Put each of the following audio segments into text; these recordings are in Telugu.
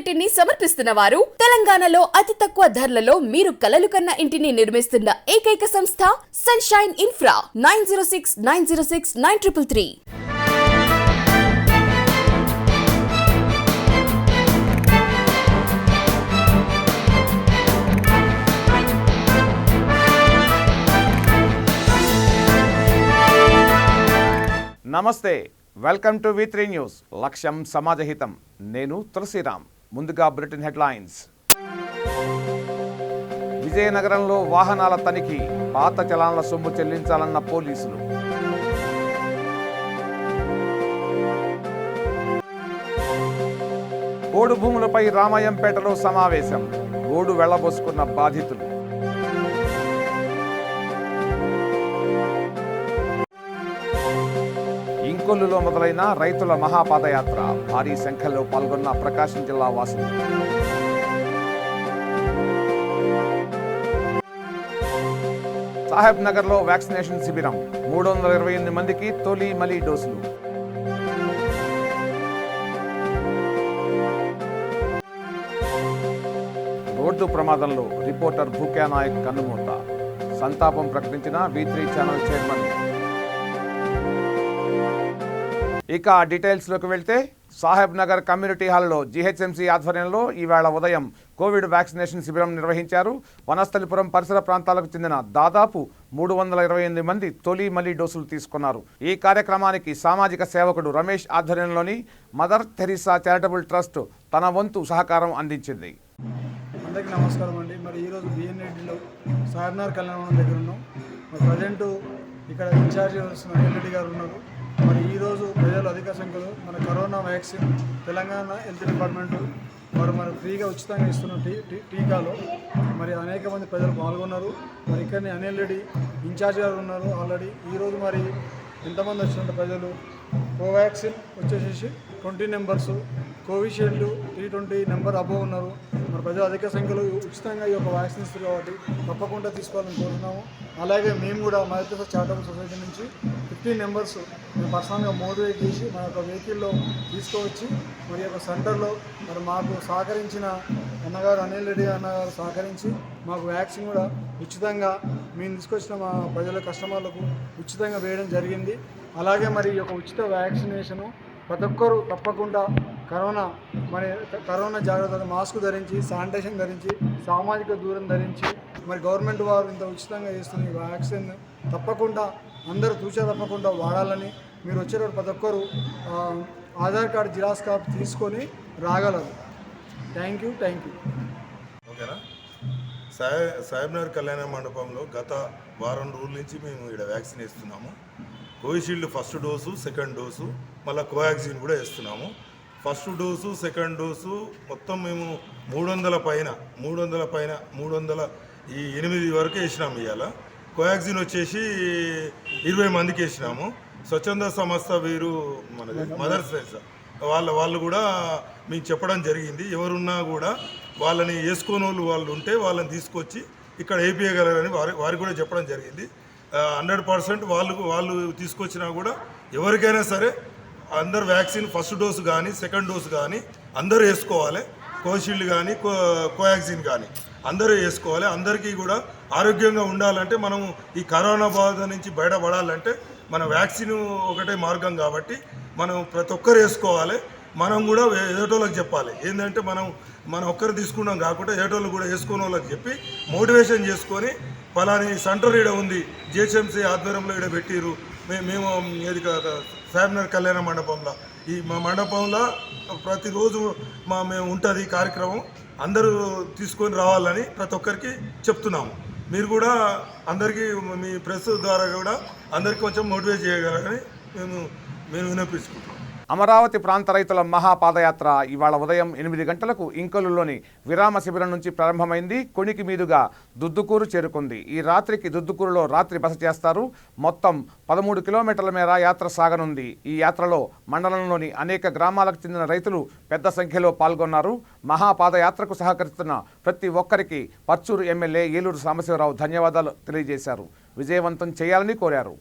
ఇంటిని సమర్పిస్తున్న వారు తెలంగాణలో అతి తక్కువ ధరలలో మీరు కలలు కన్న ఇంటిని నిర్మిస్తున్న ఏకైక సంస్థ సన్షైన్ ఇన్ఫ్రా 9069069333. నమస్తే, వెల్కమ్ టు V3 న్యూస్. లక్ష్యం సమాజహితం. నేను తులసిరామ్. ముందుగా బులెటిన్ హెడ్లైన్స్. విజయనగరంలో వాహనాల తనిఖీ, పాత చలాన్ల సొమ్ము చెల్లించాలన్న పోలీసులు. ఓడు భూములపై రామాయంపేటలో సమావేశం, ఓడు వెళ్లబోసుకున్న బాధితులు. ఇంకొల్లులో మొదలైన రైతుల మహాపాదయాత్ర, భారీ సంఖ్యలో పాల్గొన్న ప్రకాశం జిల్లా వాసులు. సాహెబ్ నగర్లో వ్యాక్సినేషన్ శిబిరం, 328 మందికి తొలి మలి డోసులు. రోడ్డు ప్రమాదంలో రిపోర్టర్ భూక్యా నాయక్ కన్నుమూత, సంతాపం ప్రకటించిన V3 ఛానల్ చైర్మన్. ఇక డీటెయిల్స్లోకి వెళ్తే, సాహెబ్ నగర్ కమ్యూనిటీ హాల్లో GHMC ఆధ్వర్యంలో ఈవేళ ఉదయం కోవిడ్ వ్యాక్సినేషన్ శిబిరం నిర్వహించారు. వనస్థలిపురం పరిసర ప్రాంతాలకు చెందిన దాదాపు 328 మంది తొలి మలి డోసులు తీసుకున్నారు. ఈ కార్యక్రమానికి సామాజిక సేవకుడు రమేష్ ఆధ్వర్యంలోని మదర్ థెరిసా చారిటబుల్ ట్రస్ట్ తన వంతు సహకారం అందించింది. అందరికీ నమస్కారం అండి. మరి ఈరోజు BNEDలో సాహెబ్ నగర్ కళ్యాణం దగ్గర ఉన్నాం. మరి ప్రజెంట్ ఇక్కడ ఇన్ఛార్జ్ అనిల్ రెడ్డి గారు ఉన్నారు. మరి ఈరోజు ప్రజలు అధిక సంఖ్యలో మన corona vaccine Telangana health department మరి ఫ్రీగా ఉచితంగా ఇస్తున్న టీకాలో మరి అనేక మంది ప్రజలు పాల్గొన్నారు. మరి ఇక్కడనే అనిల్ రెడ్డి ఇన్ఛార్జ్ గారు ఉన్నారు ఆల్రెడీ. ఈరోజు మరి ఎంతమంది వచ్చినట్టు ప్రజలు కోవాక్సిన్ వచ్చేసేసి 20 నెంబర్స్, కోవిషీల్డ్ 320 నెంబర్ అబోవ్ ఉన్నారు. మరి ప్రజలు అధిక సంఖ్యలో ఉచితంగా ఈ యొక్క వ్యాక్సిన్ ఇస్తారు కాబట్టి తప్పకుండా తీసుకోవాలని కోరుతున్నాము. అలాగే మేము కూడా మదర్ థెరిసా చారిటబుల్ సొసైటీ నుంచి 15 నెంబర్స్ మేము పర్సనల్గా మోటివేట్ చేసి మన యొక్క వెహికల్లో తీసుకువచ్చి మరి యొక్క సెంటర్లో మరి మాకు సహకరించిన అన్నగారు అనిల్ రెడ్డి అన్నగారు సహకరించి మాకు వ్యాక్సిన్ కూడా ఉచితంగా మేము తీసుకొచ్చిన మా ప్రజల కస్టమర్లకు ఉచితంగా వేయడం జరిగింది. అలాగే మరి ఈ యొక్క ఉచిత వ్యాక్సినేషను ప్రతి ఒక్కరూ తప్పకుండా కరోనా జాగ్రత్తలు మాస్క్ ధరించి, శానిటైజేషన్ ధరించి, సామాజిక దూరం ధరించి మరి గవర్నమెంట్ వారు ఇంత ఉచితంగా చేస్తున్న ఈ వ్యాక్సిన్ తప్పకుండా అందరూ తూచా తప్పకుండా వాడాలని, మీరు వచ్చేటప్పుడు ప్రతి ఒక్కరు ఆధార్ కార్డు జిరాక్స్ కాపీ తీసుకొని రాగలరు. Thank you. ఓకేనా. సాహెబ్ నగర్ కళ్యాణ మండపంలో గత వారం రోజుల నుంచి మేము ఇక్కడ వ్యాక్సిన్ ఇస్తున్నాము. Covishield first dose, second dose, మళ్ళీ కోవాక్సిన్ కూడా ఇస్తున్నాము. ఫస్ట్ డోసు, సెకండ్ డోసు మొత్తం మేము 300 పైన 308 వరకు వేసినాము. ఇవాళ కోవాక్సిన్ వచ్చేసి 20 మందికి వేసినాము. స్వచ్ఛంద సంస్థ వీరు మనది మదర్ థెరిసా వాళ్ళు కూడా మేము చెప్పడం జరిగింది. ఎవరున్నా కూడా వాళ్ళని వేసుకోని వాళ్ళు ఉంటే వాళ్ళని తీసుకొచ్చి ఇక్కడ వేయించగలరని వారికి కూడా చెప్పడం జరిగింది. 100% వాళ్ళు తీసుకొచ్చినా కూడా ఎవరికైనా సరే అందరు వ్యాక్సిన్ ఫస్ట్ డోసు కానీ సెకండ్ డోసు కానీ అందరూ వేసుకోవాలి. కోవిషీల్డ్ కానీ కోవాక్సిన్ కానీ అందరూ వేసుకోవాలి. అందరికీ కూడా ఆరోగ్యంగా ఉండాలంటే మనం ఈ కరోనా బాధ నుంచి బయటపడాలంటే మన వ్యాక్సిన్ ఒకటే మార్గం కాబట్టి మనం ప్రతి ఒక్కరు వేసుకోవాలి. మనం కూడా ఎదటోళ్ళకి చెప్పాలి. ఏంటంటే మనం ఒక్కరు తీసుకున్నాం కాకుండా ఎదటోళ్ళు కూడా వేసుకునే వాళ్ళకి చెప్పి మోటివేషన్ చేసుకొని ఫలాని సెంటర్ ఈడ ఉంది, GHMC ఆధ్వర్యంలో ఈడ పెట్టిరు, మేము ఏది సాహెబ్ నగర్ కళ్యాణ మండపంలో ఈ మా మండపంలో ప్రతిరోజు మేము ఉంటుంది కార్యక్రమం, అందరూ తీసుకొని రావాలని ప్రతి ఒక్కరికి చెప్తున్నాము. మీరు కూడా అందరికీ మీ ప్రెస్ ద్వారా కూడా అందరికీ కొంచెం మోటివేట్ చేయగలరని మేము విన్నపించుకుంటున్నాం. అమరావతి ప్రాంత రైతుల మహాపాదయాత్ర ఇవాళ ఉదయం 8 గంటలకు ఇంకొల్లులోని విరామ శిబిరం నుంచి ప్రారంభమైంది. కొణికి మీదుగా దుద్దుకూరు చేరుకుంది. ఈ రాత్రికి దుద్దుకూరులో రాత్రి బస చేస్తారు. మొత్తం 13 కిలోమీటర్ల మేర యాత్ర సాగనుంది. ఈ యాత్రలో మండలంలోని అనేక గ్రామాలకు చెందిన రైతులు పెద్ద సంఖ్యలో పాల్గొన్నారు. మహాపాదయాత్రకు సహకరిస్తున్న ప్రతి ఒక్కరికి పర్చూరు ఎమ్మెల్యే ఏలూరు సాంబశివరావు ధన్యవాదాలు తెలియజేశారు. విజయవంతం చేయాలని కోరారు.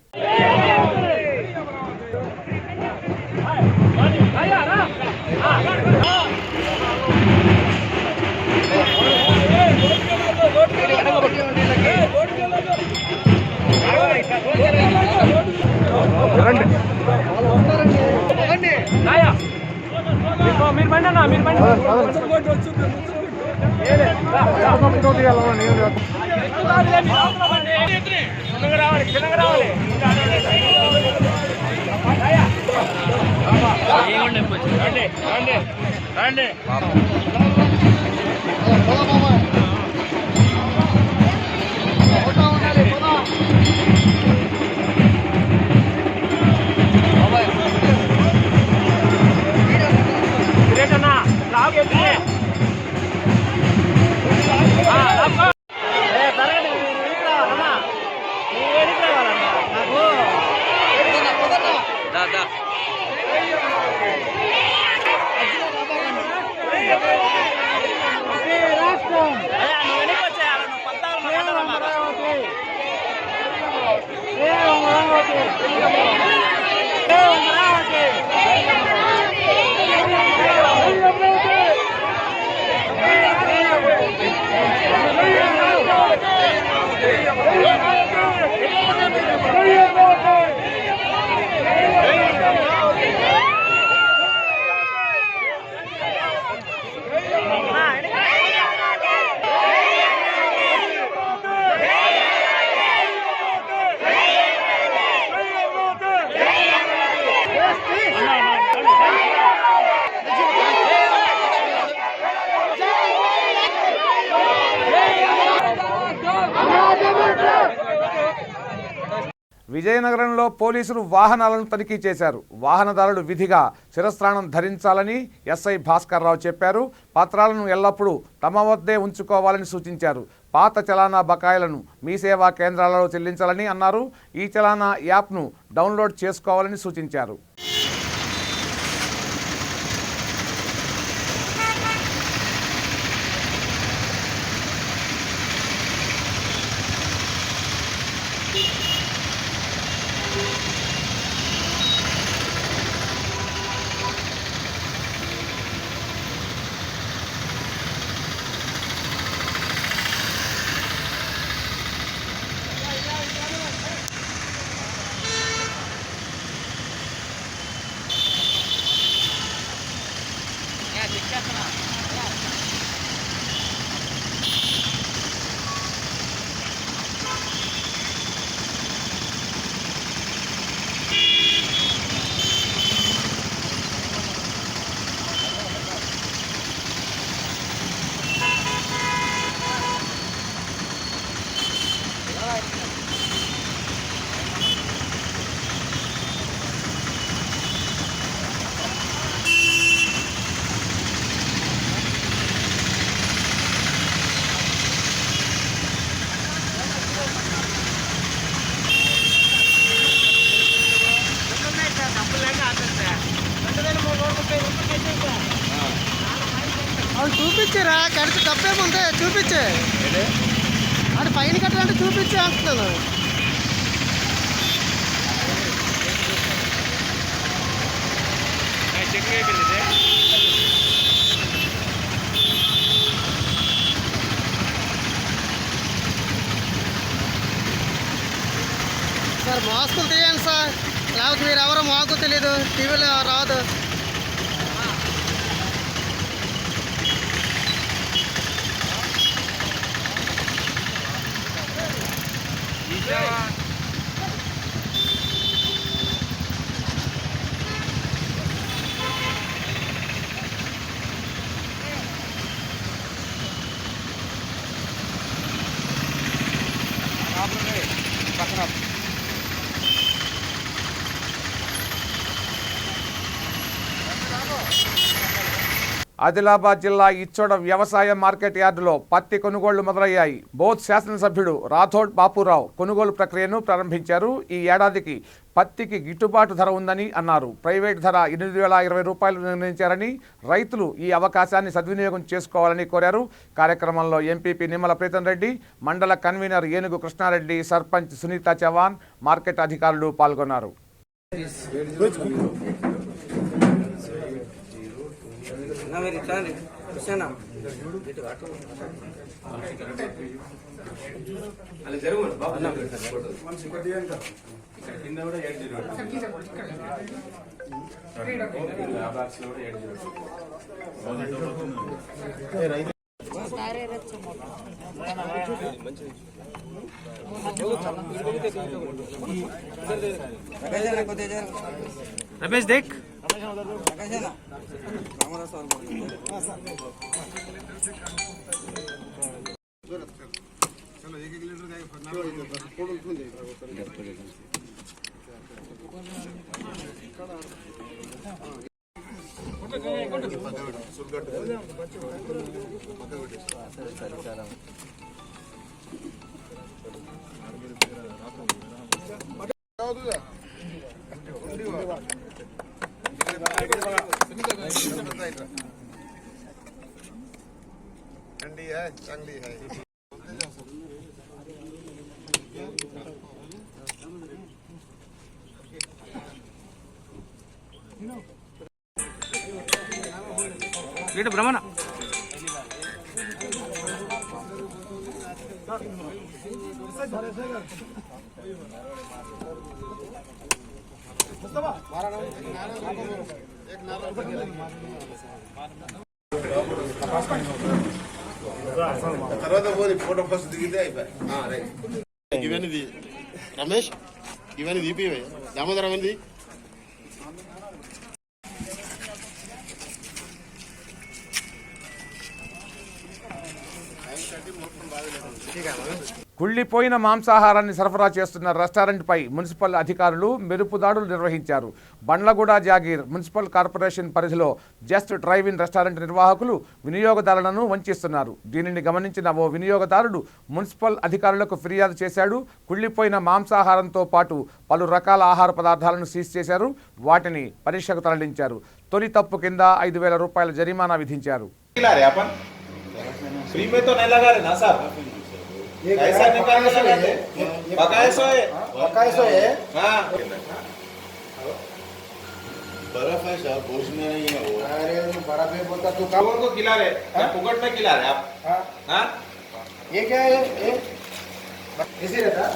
విజయనగరంలో పోలీసులు వాహనాలను తనిఖీ చేశారు. వాహనదారులు విధిగా శిరస్త్రాణం ధరించాలని ఎస్ఐ భాస్కర్ రావు చెప్పారు. పత్రాలను ఎల్లప్పుడూ తమ వద్దే ఉంచుకోవాలని సూచించారు. పాత చలానా బకాయిలను మీ సేవా కేంద్రాలలో చెల్లించాలని అన్నారు. ఈ చలానా యాప్ను డౌన్లోడ్ చేసుకోవాలని సూచించారు. వాళ్ళు చూపించారా కడితే తప్పేముంది చూపించే అది ఫైన్ కట్టాలంటే చూపించే అంటున్నాను. సార్ మాస్కులు తీయండి సార్, లేకపోతే మీరు ఎవరో మాకు తెలీదు, టీవీలో రాదు. ఆదిలాబాద్ జిల్లా ఇచ్చోడ వ్యవసాయ మార్కెట్ యార్డులో పత్తి కొనుగోళ్లు మొదలయ్యాయి. బోధ్ శాసనసభ్యుడు రాథోడ్ బాపురావు కొనుగోలు ప్రక్రియను ప్రారంభించారు. ఈ ఏడాదికి పత్తికి గిట్టుబాటు ధర ఉందని అన్నారు. ప్రైవేట్ ధర 8,020 రూపాయలు నిర్ణయించారని, రైతులు ఈ అవకాశాన్ని సద్వినియోగం చేసుకోవాలని కోరారు. కార్యక్రమంలో ఎంపీపీ నిమ్మల ప్రీతం రెడ్డి, మండల కన్వీనర్ ఏనుగు కృష్ణారెడ్డి, సర్పంచ్ సునీత చవాన్, మార్కెట్ అధికారులు పాల్గొన్నారు. కింద కూడా 8 रमेश देख ठंडी है चांगली है लीटर ब्रह्मण తర్వాత పోనీ ఫోటో ఫస్ట్ దిగితే అయిపోయి ఇవన్నీ రమేష్ ఇవన్నీ దీపివే దామోదరం ఏంది కుళ్ళిపోయిన మాంసాహారాన్ని సరఫరా చేస్తున్న రెస్టారెంట్పై మున్సిపల్ అధికారులు మెరుపు దాడులు నిర్వహించారు. బండ్లగూడ జాగీర్ మున్సిపల్ కార్పొరేషన్ పరిధిలో జస్ట్ డ్రైవ్ ఇన్ రెస్టారెంట్ నిర్వాహకులు వినియోగదారులను వంచిస్తున్నారు. దీనిని గమనించిన ఓ వినియోగదారుడు మున్సిపల్ అధికారులకు ఫిర్యాదు చేశాడు. కుళ్ళిపోయిన మాంసాహారంతో పాటు పలు రకాల ఆహార పదార్థాలను సీజ్ చేశారు. వాటిని పరీక్షకు తరలించారు. తొలి తప్పు కింద 5,000 రూపాయల జరిమానా విధించారు. फ्री में तो नहीं लगा रहे ना सर ऐसा निकालने लगा थे बकाया सो है हाँ बर्फ है सर भोज में नहीं है वो अरे बर्फ में बोलता तू कब को खिला रहे फुकट में खिला रहे आप हाँ ये क्या है ये ऐसे रहता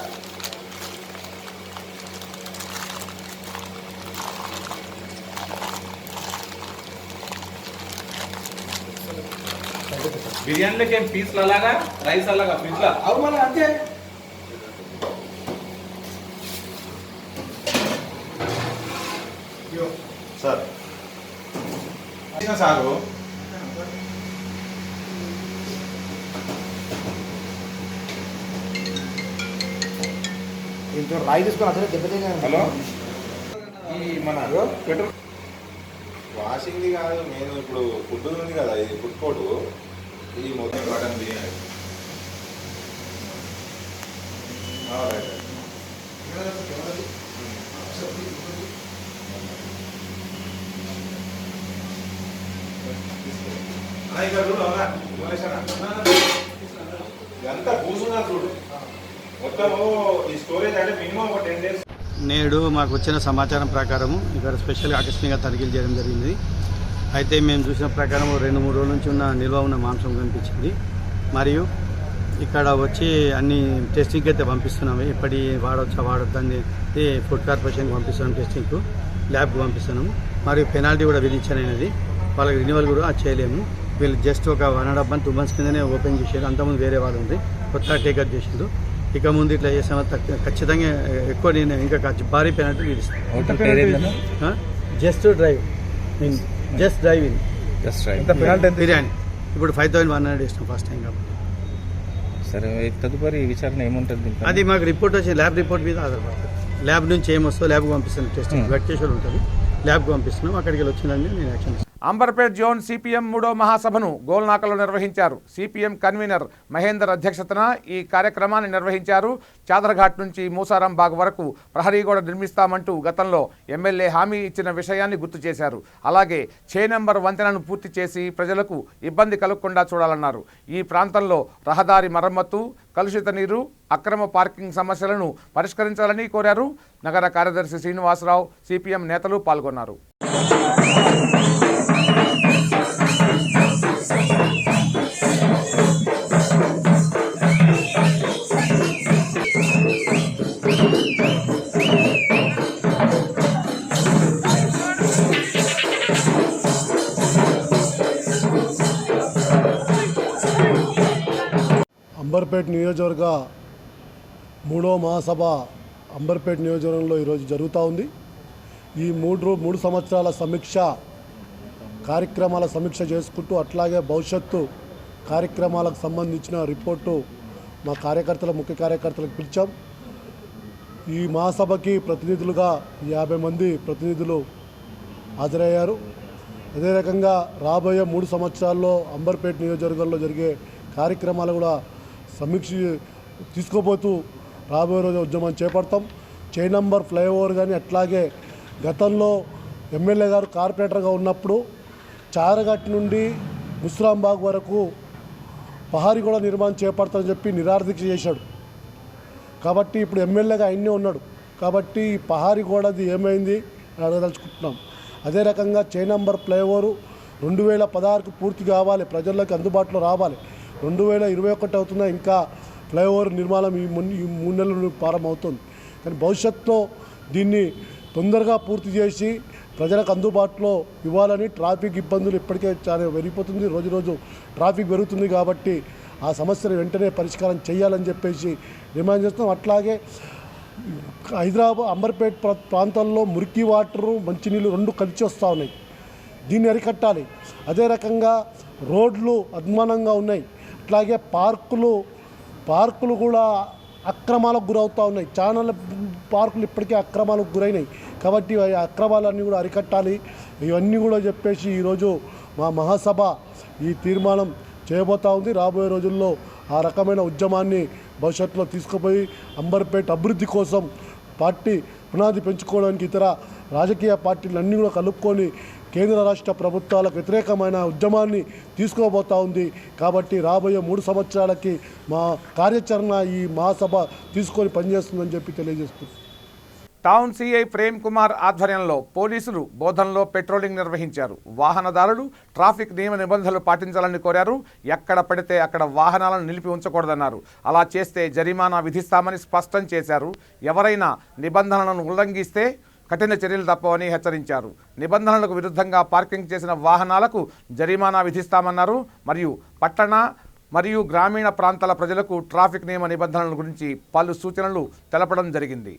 బిర్యానీలోకి ఏం పీస్లు అలాగా రైస్ అలాగా ఫ్రిడ్జ్ లా అవు మళ్ళీ అంతే सर సాగు ఇంట్లో రాయి తీసుకొని అసలు దెబ్బతినే హలో ఈ మన పెట్రోల్ వాషింగ్ది కాదు నేను ఇప్పుడు ఫుడ్ ఉంది కదా ఇది ఫుడ్ కోర్టు ఇది మొత్తం కాటన్ బిర్యానీ ఇదంతా కూర్చున్నా చూడు మొత్తము ఈ స్టోరేజ్ అంటే మినిమం ఒక 10 days. నేడు మాకు వచ్చిన సమాచారం ప్రకారము ఇక్కడ స్పెషల్గా ఆకస్మికంగా తనిఖీలు చేయడం జరిగింది. అయితే మేము చూసిన ప్రకారం 2-3 రోజుల నుంచి నిల్వ ఉన్న మాంసం కనిపించింది. మరియు ఇక్కడ వచ్చి అన్ని టెస్టింగ్కి అయితే పంపిస్తున్నాము. ఎప్పటి వాడొద్దని ఫుడ్ కార్పొరేషన్కి పంపిస్తున్నాం, టెస్టింగ్కు ల్యాబ్కి పంపిస్తున్నాము. మరియు పెనాల్టీ కూడా విధించనది వాళ్ళకి రెన్యువల్ కూడా చేయలేము. వీళ్ళు జస్ట్ ఒక 1.5 months 2 months కిందనే ఓపెన్ చేశారు. అంతకుముందు వేరే వాళ్ళు ఉంది, కొత్తగా టేకప్ చేసిండు. ఇక ముందు ఇట్లా చేసామో ఖచ్చితంగా ఎక్కువ నేను ఇంకా భారీ పెనాల్టీ విధిస్తాను. జస్ట్ డ్రైవ్ ఇన్ బిర్యానీ ఇప్పుడు 5,100 ఇస్తాం ఫస్ట్ టైం కాబట్టి. సరే తదుపరి విచారణ ఏముంటుంది? అది మాకు రిపోర్ట్ వచ్చి ల్యాబ్ రిపోర్ట్ మీద ఆధారపడుతుంది. ల్యాబ్ నుంచి ఏమొస్తుందో ల్యాబ్కి పంపిస్తాను. టెస్టింగ్ బ్లడ్ టెస్ట్ ఉంటుంది, ల్యాబ్కి పంపిస్తున్నాం. అక్కడికి వచ్చిందండి నేను యాక్షన్ ఇస్తాను. అంబర్పేట్ జోన్ సిపిఎం 3వ మహాసభను గోల్నాకలో నిర్వహించారు. సిపిఎం కన్వీనర్ మహేందర్ అధ్యక్షతన ఈ కార్యక్రమాన్ని నిర్వహించారు. చాదర్ఘాట్ నుంచి మూసారాంబాగ్ వరకు ప్రహరీ గోడ నిర్మిస్తామంటూ గతంలో ఎమ్మెల్యే హామీ ఇచ్చిన విషయాన్ని గుర్తు చేశారు. అలాగే ఛే నెంబర్ వంతెనను పూర్తి చేసి ప్రజలకు ఇబ్బంది కలగకుండా చూడాలన్నారు. ఈ ప్రాంతంలో రహదారి మరమ్మతు, కలుషిత నీరు, అక్రమ పార్కింగ్ సమస్యలను పరిష్కరించాలని కోరారు. నగర కార్యదర్శి శ్రీనివాసరావు, సిపిఎం నేతలు పాల్గొన్నారు. అంబర్పేట నియోజకవర్గ 3వ మహాసభ అంబర్పేట నియోజకవర్గంలో ఈరోజు జరుగుతూ ఉంది. ఈ మూడు సంవత్సరాల కార్యక్రమాల సమీక్ష చేసుకుంటూ అట్లాగే భవిష్యత్తు కార్యక్రమాలకు సంబంధించిన రిపోర్టు మా ముఖ్య కార్యకర్తలకు పిలిచాం. ఈ మహాసభకి ప్రతినిధులుగా 50 మంది ప్రతినిధులు హాజరయ్యారు. అదే రకంగా రాబోయే 3 సంవత్సరాల్లో అంబర్పేట నియోజకవర్గంలో జరిగే కార్యక్రమాలు కూడా సమీక్ష తీసుకోబోతూ రాబోయే రోజు ఉద్యమం చేపడతాం. చైన్ నంబర్ ఫ్లైఓవర్ కానీ అట్లాగే గతంలో ఎమ్మెల్యే గారు కార్పొరేటర్గా ఉన్నప్పుడు చారగట్టు నుండి ముస్రాంబాగ్ వరకు పహారీ కూడా నిర్మాణం చేపడతామని చెప్పి నిరాదీక్ష చేశాడు. కాబట్టి ఇప్పుడు ఎమ్మెల్యేగా ఆయన్నే ఉన్నాడు. కాబట్టి ఈ పహారీ గోడది ఏమైంది అని అడగదలుచుకుంటున్నాం. అదే రకంగా చైన్ నంబర్ ఫ్లైఓవర్ 2016కు పూర్తి కావాలి, ప్రజల్లోకి అందుబాటులో రావాలి. 2021 అవుతున్నా ఇంకా ఫ్లైఓవర్ నిర్మాణం ఈ 3 నెలల నుండి ప్రారంభమవుతుంది. కానీ భవిష్యత్తులో దీన్ని తొందరగా పూర్తి చేసి ప్రజలకు అందుబాటులో ఇవ్వాలని ట్రాఫిక్ ఇబ్బందులు ఇప్పటికే చాలా పెరిగిపోతుంది. రోజు ట్రాఫిక్ పెరుగుతుంది. కాబట్టి ఆ సమస్యను వెంటనే పరిష్కారం చేయాలని చెప్పేసి డిమాండ్ చేస్తున్నాం. అట్లాగే హైదరాబాద్ అంబర్పేట ప్రాంతాల్లో మురికి వాటరు మంచినీళ్ళు 2 కలిసి వస్తూ ఉన్నాయి. దీన్ని అరికట్టాలి. అదే రకంగా రోడ్లు అధ్వానంగా ఉన్నాయి. అట్లాగే పార్కులు కూడా అక్రమాలకు గురవుతూ ఉన్నాయి. చాలా పార్కులు ఇప్పటికే అక్రమాలకు గురైనాయి. కాబట్టి ఆ అక్రమాలన్నీ కూడా అరికట్టాలి. ఇవన్నీ కూడా చెప్పేసి ఈరోజు మా మహాసభ ఈ తీర్మానం చేయబోతూ ఉంది. రాబోయే రోజుల్లో ఆ రకమైన ఉద్యమాన్ని భవిష్యత్తులో తీసుకుపోయి అంబర్పేట అభివృద్ధి కోసం పార్టీ పునాది పెంచుకోవడానికి ఇతర రాజకీయ పార్టీలన్నీ కూడా కలుపుకొని కేంద్ర రాష్ట్ర ప్రభుత్వాలకు వ్యతిరేకమైన ఉద్యమాన్ని తీసుకోబోతూ ఉంది. కాబట్టి రాబోయే 3 సంవత్సరాలకి మా కార్యాచరణ ఈ మహాసభ తీసుకొని పనిచేస్తుందని చెప్పి తెలియజేస్తుంది. టౌన్ సిఐ ప్రేమ్ కుమార్ ఆధ్వర్యంలో పోలీసులు బోధనలో పెట్రోలింగ్ నిర్వహించారు. వాహనదారులు ట్రాఫిక్ నియమ నిబంధనలు పాటించాలని కోరారు. ఎక్కడ పడితే అక్కడ వాహనాలను నిలిపి ఉంచకూడదన్నారు. అలా చేస్తే జరిమానా విధిస్తామని స్పష్టం చేశారు. ఎవరైనా నిబంధనలను ఉల్లంఘిస్తే కఠిన చర్యలు తప్పవని హెచ్చరించారు. నిబంధనలకు విరుద్ధంగా పార్కింగ్ చేసిన వాహనాలకు జరిమానా విధిస్తామన్నారు. మరియు పట్టణ మరియు గ్రామీణ ప్రాంతాల ప్రజలకు ట్రాఫిక్ నియమ నిబంధనల గురించి పలు సూచనలు తెలపడం జరిగింది.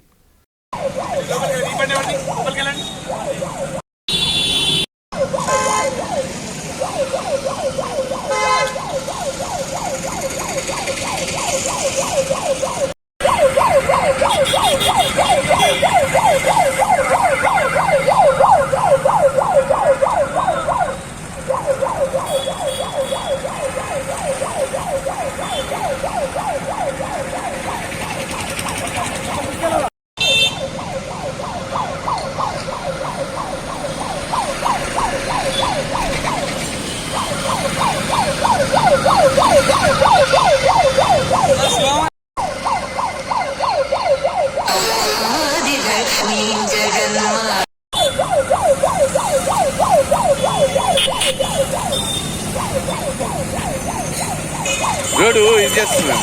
రోడ్డు ఇది చేస్తున్నాను.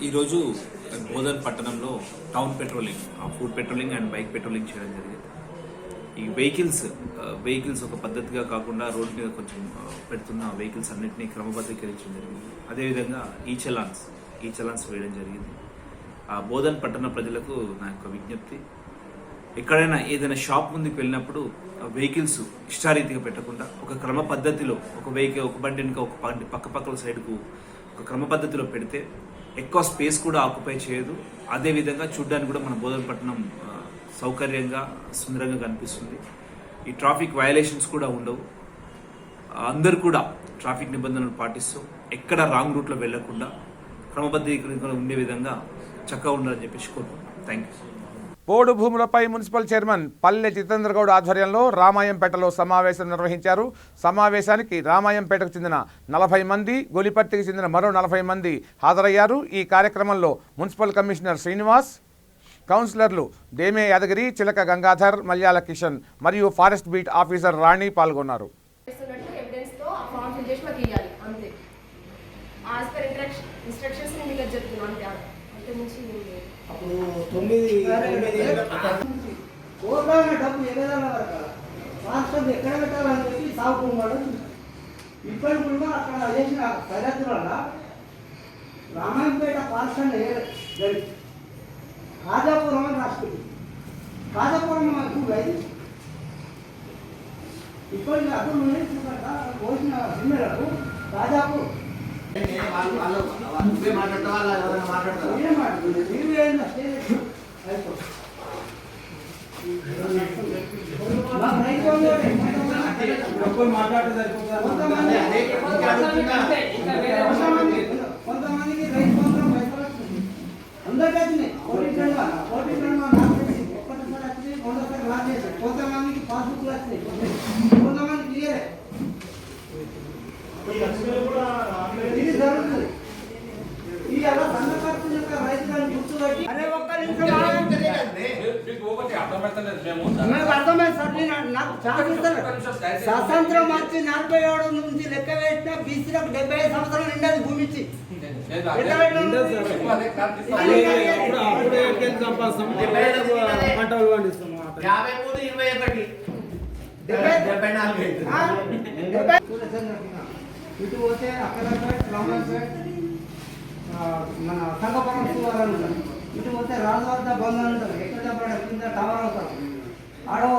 ఈరోజు బోధన్ పట్టణంలో town patrolling, food patrolling and bike patrolling చేయడం జరిగింది. ఈ వెహికల్స్ ఒక పద్ధతిగా కాకుండా రోడ్ మీద కొంచెం పెడుతున్న వెహికల్స్ అన్నింటినీ క్రమబద్ధీకరించడం జరిగింది. అదేవిధంగా ఈ చలాన్స్ వేయడం జరిగింది. బోధన్ పట్టణ ప్రజలకు నా యొక్క విజ్ఞప్తి, ఎక్కడైనా ఏదైనా షాప్ ముందుకు వెళ్ళినప్పుడు వెహికల్స్ ఇష్టారీతిగా పెట్టకుండా ఒక క్రమ పద్ధతిలో ఒక బండి వెనుక ఒక పక్కల సైడ్కు ఒక క్రమ పద్ధతిలో పెడితే ఎక్కువ స్పేస్ కూడా ఆక్యుపై చేయదు. అదేవిధంగా చూడ్డానికి కూడా మన బోధన్ పట్టణం సౌకర్యంగా సుందరంగా కనిపిస్తుంది. ఈ ట్రాఫిక్ వయలేషన్స్ కూడా ఉండవు. అందరూ కూడా ట్రాఫిక్ నిబంధనలు పాటిస్తూ ఎక్కడ రాంగ్ రూట్లో వెళ్లకుండా క్రమబద్ధీకరణ ఉండే విధంగా చక్కగా ఉండాలని చెప్పేసి కోరుకుంటున్నాం. Thank you. పోడు భూములపై మున్సిపల్ చైర్మన్ పల్లె జితేంద్ర గౌడ్ ఆధ్వర్యంలో రామాయంపేటలో సమావేశం నిర్వహించారు. సమావేశానికి రామాయంపేటకు చెందిన 40 మంది, గొలిపర్తికి చెందిన మరో 40 మంది హాజరయ్యారు. ఈ కార్యక్రమంలో మున్సిపల్ కమిషనర్ శ్రీనివాస్, కౌన్సిలర్లు దేమే యాదగిరి, చిలక గంగాధర్, మల్యాల కిషన్ మరియు ఫారెస్ట్ బీట్ ఆఫీసర్ రాణి పాల్గొన్నారు. అప్పుడు 9 డబ్బు ఎగదాల వరకు రాష్ట్రం ఎక్కడ పెట్టాలని చెప్పి సాగుకున్నాడు. ఇప్పటి కూడా అక్కడ చేసిన సరిహద్దు వల్ల రామాయంపేట పార్షన్ కాజాపురం అని రాష్ట్రం కాజాపురం మాకు ఇప్పటికి అర్థం పోసిన సినిమాలకు కాజాపూర్ కొంతమందికి రైతు మాత్రం పైసలు వస్తుంది. అందరికీ వచ్చినాయి. కొంతమందికి పాస్బుక్లు వచ్చినాయి, కొంతమంది క్లియర్. ఇది జరుగుతుంది. ఇవాళ సన్నకార్తు యొక్క రైతులను గుర్తుపెట్టి అరే ఒక్క నిమిషం అర్థమైంది సార్. నాకు స్వాతంత్రం వచ్చి 47 నుంచి లెక్క వేసిన బీసీలకు 75 సంవత్సరాలు నిండది భూమి ఇచ్చి. ఇటు పోతే అక్కడపేట, రామపేట, మన సంగపురం శివారాలు ఉంటారు. ఇటు పోతే రాజవర్ధ బంగారు ఉంటారు. ఎక్కడ కింద టవర్ అవుతారు, ఆడవ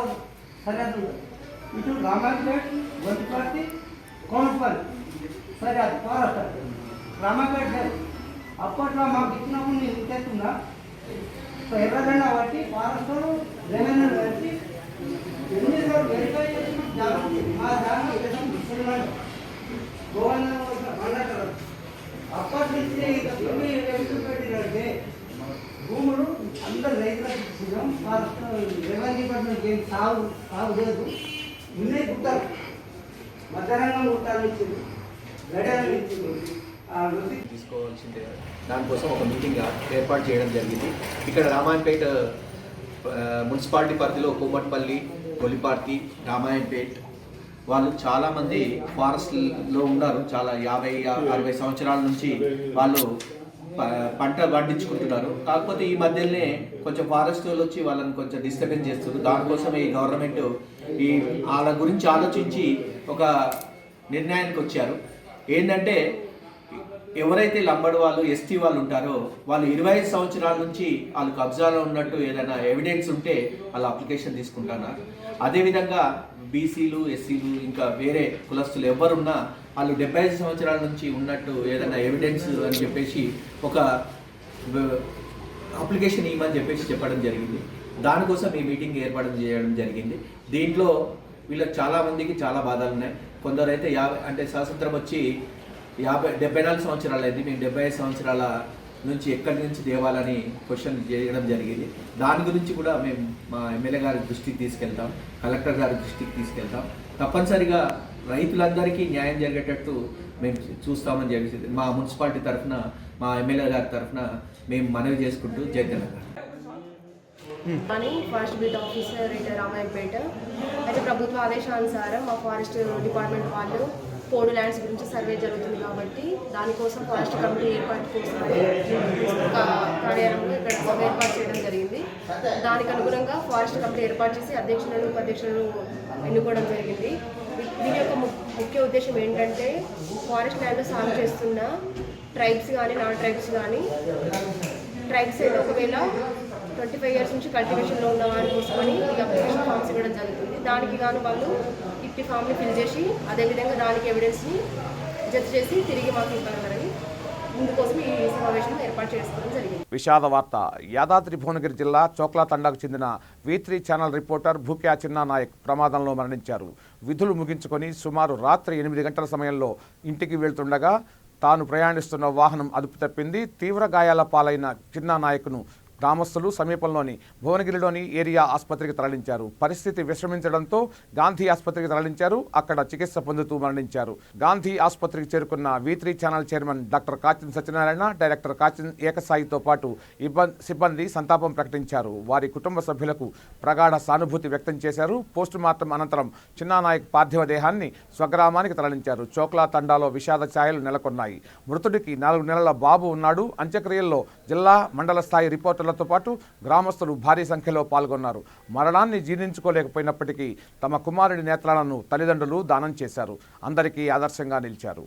సరిహద్దు ఉంటుంది. ఇటు రామాపేట, గొంతుపర్తి, కోనపల్లి సరిహద్దు ఫారెస్ట్. రామాపేట అప్పట్లో మాకు ఇచ్చినప్పుడు నేను ఇచ్చేస్తున్నా. ఎర్రగండ బట్టి ఫారెస్ట్ రెవెన్యూ బట్టి ఎన్ని రోజులు వెరిఫై చేసిన మా జాగ్రత్త అప్పటి నుంచి పెట్టినట్టే భూములు అందరు రైతులకు ఇచ్చినాం. రెవెన్యూ డిపార్ట్మెంట్ ఏం సాగు లేదు. ఇన్నే కుట్టారు, మధ్యాహ్నం కుట్టాలు ఇచ్చింది, గడియాలు ఇచ్చింది. తీసుకోవాల్సిందే, దానికోసం ఒక మీటింగ్ ఏర్పాటు చేయడం జరిగింది. ఇక్కడ రామాయంపేట మున్సిపాలిటీ పరిధిలో కోమట్పల్లి, గొలిపార్తి, రామాయంపేట్ వాళ్ళు చాలామంది ఫారెస్ట్లో ఉన్నారు. చాలా 50-60 సంవత్సరాల నుంచి వాళ్ళు పంట పండించుకుంటున్నారు. కాకపోతే ఈ మధ్యలోనే కొంచెం ఫారెస్ట్ వాళ్ళు వచ్చి వాళ్ళని కొంచెం డిస్టర్బెన్స్ చేస్తున్నారు. దానికోసమే ఈ గవర్నమెంట్ వాళ్ళ గురించి ఆలోచించి ఒక నిర్ణయానికి వచ్చారు. ఏంటంటే ఎవరైతే లంబడి వాళ్ళు, ఎస్టీ వాళ్ళు ఉంటారో వాళ్ళు 25 సంవత్సరాల నుంచి వాళ్ళు కబ్జాలో ఉన్నట్టు ఏదైనా ఎవిడెన్స్ ఉంటే వాళ్ళు అప్లికేషన్ తీసుకుంటున్నారు. అదేవిధంగా బీసీలు, ఎస్సీలు, ఇంకా వేరే కులస్తులు ఎవరున్నా వాళ్ళు 75 సంవత్సరాల నుంచి ఉన్నట్టు ఏదైనా ఎవిడెన్స్ అని చెప్పేసి ఒక అప్లికేషన్ ఇవ్వమని చెప్పడం జరిగింది. దానికోసం ఈ మీటింగ్ ఏర్పాటు చేయడం జరిగింది. దీంట్లో వీళ్ళకి చాలామందికి చాలా బాధలు ఉన్నాయి. కొందరైతే స్వాతంత్రం వచ్చి 74 సంవత్సరాలు అయింది, మేము 75 సంవత్సరాల నుంచి ఎక్కడి నుంచి తేవాలని క్వశ్చన్ చేయడం జరిగింది. దాని గురించి కూడా మేము మా ఎమ్మెల్యే గారి దృష్టికి తీసుకెళ్తాం, కలెక్టర్ గారి దృష్టికి తీసుకెళ్తాం. తప్పనిసరిగా రైతులందరికీ న్యాయం జరిగేటట్టు మేము చూస్తామని చెప్పి మా మున్సిపాలిటీ తరఫున, మా ఎమ్మెల్యే గారి తరఫున మేము మనవి చేసుకుంటూ జయతెలంగాణ. Forest beat officer Ramayampet. అయితే ప్రభుత్వ ఆదేశానుసారం మా ఫారెస్ట్ డిపార్ట్మెంట్ వాళ్ళు పోడు ల్యాండ్స్ గురించి సర్వే జరుగుతుంది కాబట్టి దానికోసం ఫారెస్ట్ కమిటీ ఏర్పాటు కోసం కార్యాలయంలో ఇక్కడ సభ ఏర్పాటు చేయడం జరిగింది. దానికి అనుగుణంగా ఫారెస్ట్ కమిటీ ఏర్పాటు చేసి అధ్యక్షులను ఉపాధ్యక్షులను ఎన్నుకోవడం జరిగింది. దీని యొక్క ముఖ్య ఉద్దేశం ఏంటంటే ఫారెస్ట్ ల్యాండ్లో సాగు చేస్తున్న ట్రైబ్స్ కానీ నాన్ ట్రైబ్స్ కానీ ట్రైబ్స్ అయితే ఒకవేళ 25 years నుంచి కల్టివేషన్లో ఉన్న వారి కోసమని ఈ అప్లికేషన్ ఫామ్స్ ఇవ్వడం జరుగుతుంది. దానికి గాను వాళ్ళు ఇట్టి ఫామ్ని ఫిల్ చేసి అదేవిధంగా దానికి ఎవిడెన్స్ని జత చేసి తిరిగి మాకు ఇవ్వగలరని ఇందుకోసం ఈ సమావేశం ఏర్పాటు చేసుకోవడం జరిగింది. విషాద వార్త. యాదాద్రి భువనగిరి జిల్లా చోక్లా తండాకు చెందిన V3 ఛానల్ రిపోర్టర్ భూక్యా చిన్నా నాయక్ ప్రమాదంలో మరణించారు. విధులు ముగించుకొని సుమారు రాత్రి 8 గంటల సమయంలో ఇంటికి వెళ్తుండగా తాను ప్రయాణిస్తున్న వాహనం అదుపు తప్పింది. తీవ్ర గాయాల పాలైన చిన్నా నాయక్ను గ్రామస్తులు సమీపంలోని భువనగిరిలోని ఏరియా ఆసుపత్రికి తరలించారు. పరిస్థితి విషమించడంతో గాంధీ ఆసుపత్రికి తరలించారు. అక్కడ చికిత్స పొందుతూ మరణించారు. గాంధీ ఆసుపత్రికి చేరుకున్న V3 channel chairman doctor Kachin Satyanarayana, director Kachin ఏకసాయితో పాటు సిబ్బంది సంతాపం ప్రకటించారు. వారి కుటుంబ సభ్యులకు ప్రగాఢ సానుభూతి వ్యక్తం చేశారు. పోస్టుమార్టం అనంతరం చిన్నానాయక్ పార్థివ దేహాన్ని స్వగ్రామానికి తరలించారు. చోక్లా తండాలో విషాద ఛాయలు నెలకొన్నాయి. మృతుడికి 4 నెలల బాబు ఉన్నాడు. అంత్యక్రియల్లో జిల్లా మండల స్థాయి రిపోర్టర్లతో పాటు గ్రామస్తులు భారీ సంఖ్యలో పాల్గొన్నారు. మరణాన్ని జీర్ణించుకోలేకపోయినప్పటికీ తమ కుమారుడి నేత్రాలను తల్లిదండ్రులు దానం చేశారు. అందరికీ ఆదర్శంగా నిలిచారు.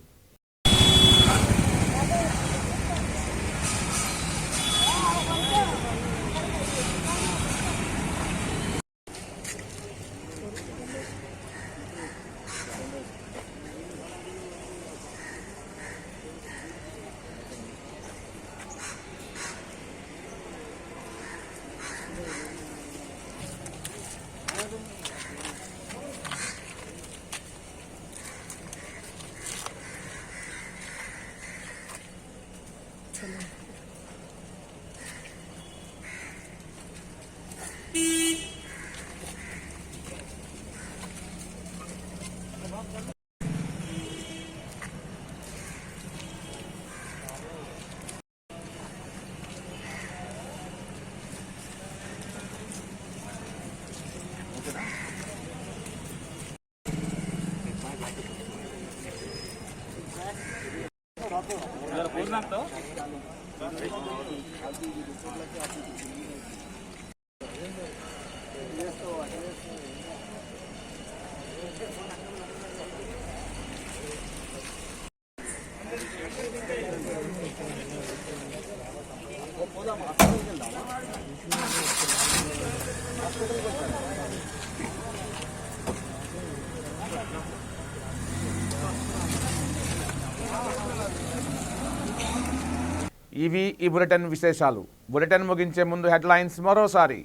ఇవి ఈ బులెటిన్ విశేషాలు. బులెటిన్ ముగించే ముందు హెడ్లైన్స్ మరోసారి.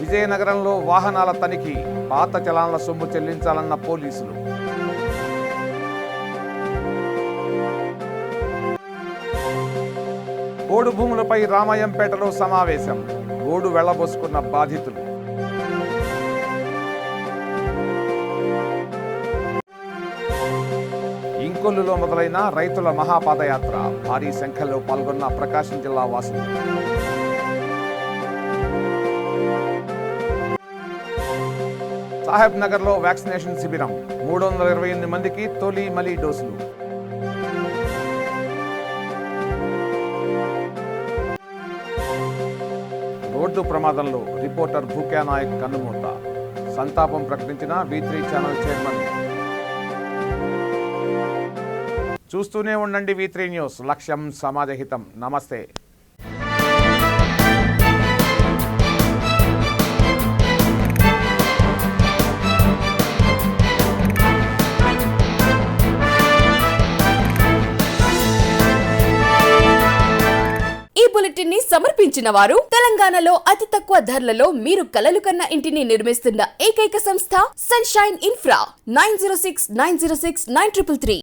విజయనగరంలో వాహనాల తనిఖీ, పాత చలాన్ల సొమ్ము చెల్లించాలన్న పోలీసులు. పోడు భూములపై రామాయంపేటలో సమావేశం, గోడు వెళ్లబోసుకున్న బాధితులు. ఇంకొల్లులో మొదలైన రైతుల మహాపాదయాత్ర, భారీ సంఖ్యలో పాల్గొన్న ప్రకాశం జిల్లా వాసులు. సాహెబ్ నగర్లో వ్యాక్సినేషన్ శిబిరం, 328 మందికి తొలి మలి డోసులు. రోడ్డు ప్రమాదంలో రిపోర్టర్ భూక్యా నాయక్ కన్నుమూత, సంతాపం ప్రకటించిన V3 ఛానల్ చైర్మన్. చూస్తూనే ఉండండి V3 న్యూస్. లక్ష్యం సమాజహితం. నమస్తే. ఈ బులెటిన్ ని సమర్పించిన వారు తెలంగాణలో అతి తక్కువ ధరలలో మీరు కలలు కన్న ఇంటిని నిర్మిస్తున్న ఏకైక సంస్థ సన్షైన్ ఇన్ఫ్రా. 9069069333.